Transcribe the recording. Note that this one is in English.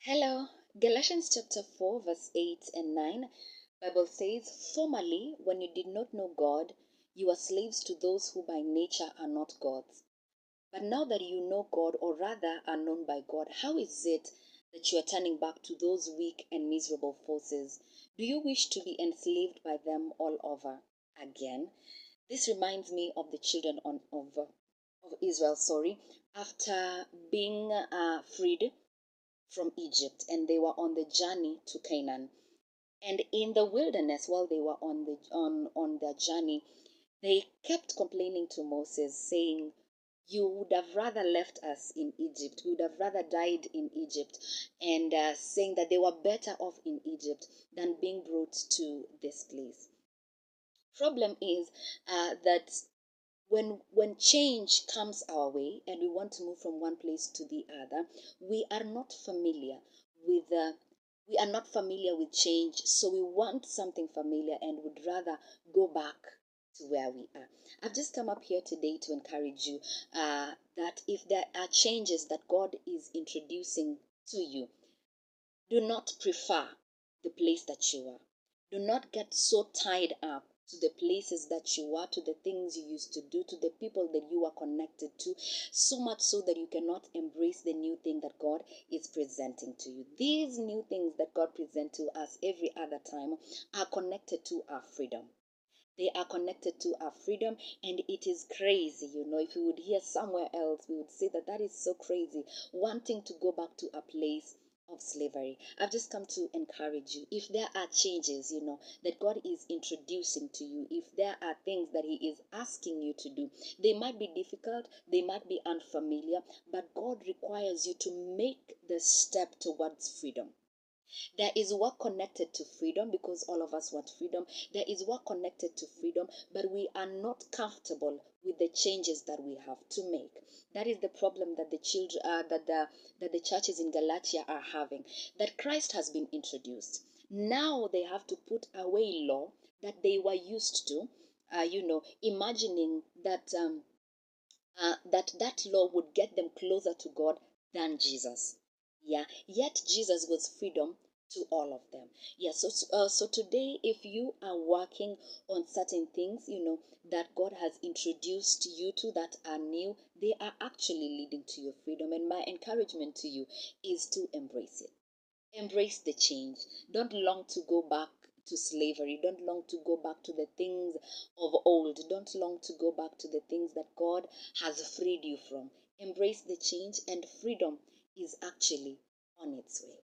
Hello. Galatians chapter 4 verse 8 and 9. Bible says, "Formerly, when you did not know God, you were slaves to those who by nature are not gods. But now that you know God, or rather are known by God, how is it that you are turning back to those weak and miserable forces? Do you wish to be enslaved by them all over again?" This reminds me of the children of Israel, after being freed from Egypt, and they were on the journey to Canaan. And in the wilderness, while they were on their journey, they kept complaining to Moses, saying, "You would have rather left us in Egypt. We would have rather died in Egypt," and saying that they were better off in Egypt than being brought to this place. Problem is that when change comes our way and we want to move from one place to the other, we are not familiar with change, so we want something familiar and would rather go back to where we are. I've just come up here today to encourage you that if there are changes that God is introducing to you, do not prefer the place that you are. Do not get so tied up to the places that you are, to the things you used to do, to the people that you are connected to, so much so that you cannot embrace the new thing that God is presenting to you. These new things that God presents to us every other time are connected to our freedom. They are connected to our freedom, and it is crazy. If we would hear somewhere else, we would say that that is so crazy, wanting to go back to a place of slavery. I've just come to encourage you. If there are changes, that God is introducing to you, if there are things that He is asking you to do, they might be difficult, they might be unfamiliar, but God requires you to make the step towards freedom. There is work connected to freedom, because all of us want freedom. There is work connected to freedom, but we are not comfortable with the changes that we have to make. That is the problem that the children, that the churches in Galatia are having. That Christ has been introduced. Now they have to put away law that they were used to. Imagining that that law would get them closer to God than Jesus. Yeah, yet Jesus was freedom to all of them. Yeah, so today, if you are working on certain things, that God has introduced you to that are new, they are actually leading to your freedom. And my encouragement to you is to embrace it. Embrace the change. Don't long to go back to slavery. Don't long to go back to the things of old. Don't long to go back to the things that God has freed you from. Embrace the change, and freedom is actually on its way.